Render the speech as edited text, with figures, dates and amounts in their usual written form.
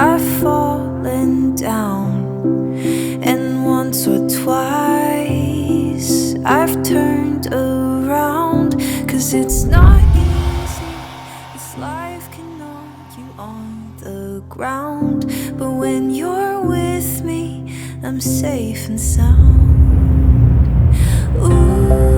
I've fallen down, and once or twice I've turned around. 'Cause it's not easy, this life can knock you on the ground. But when you're with me, I'm safe and sound. Ooh.